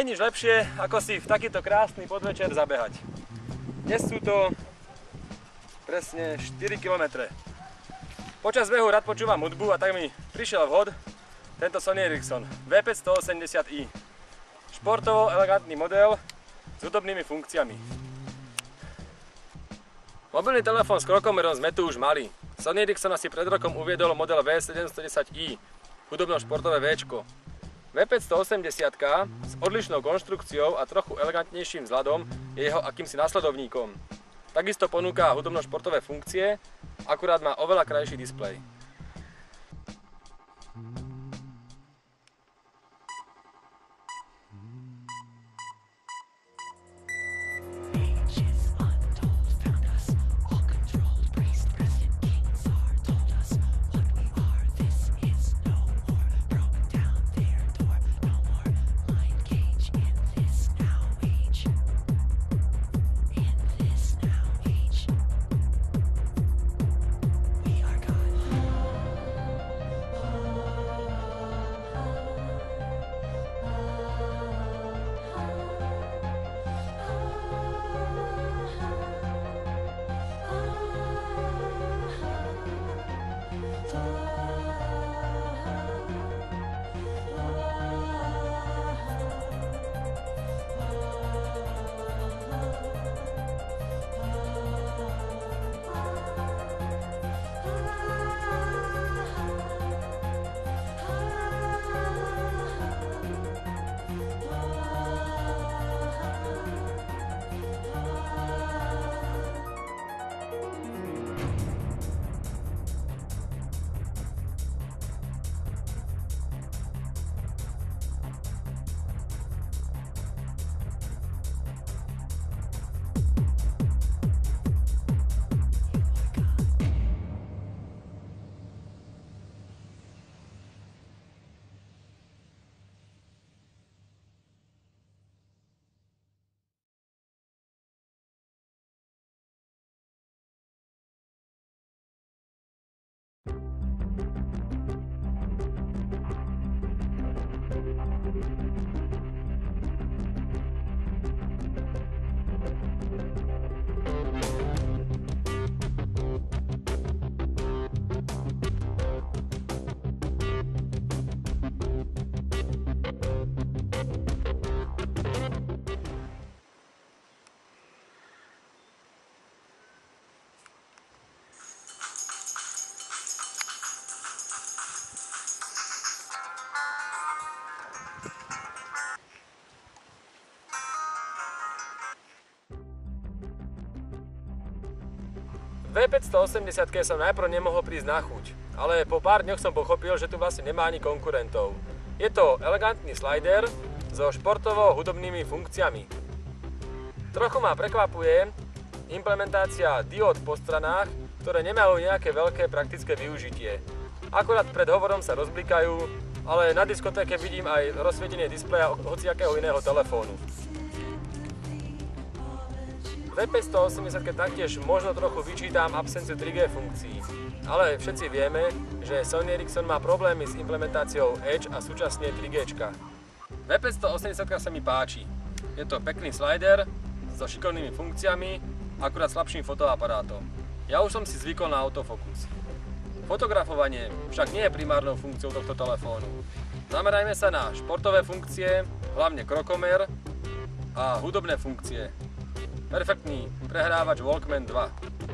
je nič lepšie, ako si v takýto krásny podvečer zabehať. Dnes sú to presne 4 km. Počas behu rád počúvam hudbu a tak mi prišiel vhod tento Sony Ericsson V580i. Športovo elegantný model s hudobnými funkciami. Mobilný telefón s krokomerom sme tu už mali. Sony Ericsson asi pred rokom uviedol model V710i, hudobno-športové Včko. V580 s odlišnou konštrukciou a trochu elegantnejším vzhľadom je jeho akýmsi nasledovníkom. Takisto ponúka hudobno-športové funkcie, akurát má oveľa krajší displej. V580 som najprv nemohol prísť na chuť, ale po pár dňoch som pochopil, že tu vlastne nemá ani konkurentov. Je to elegantný slider so športovo-hudobnými funkciami. Trochu ma prekvapuje implementácia diód po stranách, ktoré nemajú nejaké veľké praktické využitie. Akurát pred hovorom sa rozblikajú, ale na diskotéke vidím aj rozsvietenie displeja hociakého iného telefónu. V580 taktiež možno trochu vyčítam absenciu 3G funkcií, ale všetci vieme, že Sony Ericsson má problémy s implementáciou Edge a súčasne 3G. V580 sa mi páči. Je to pekný slider so šikovnými funkciami, akurát slabším fotoaparátom. Ja už som si zvykol na autofokus. Fotografovanie však nie je primárnou funkciou tohto telefónu. Zamerajme sa na športové funkcie, hlavne krokomer a hudobné funkcie. Perfektný prehrávač Walkman 2.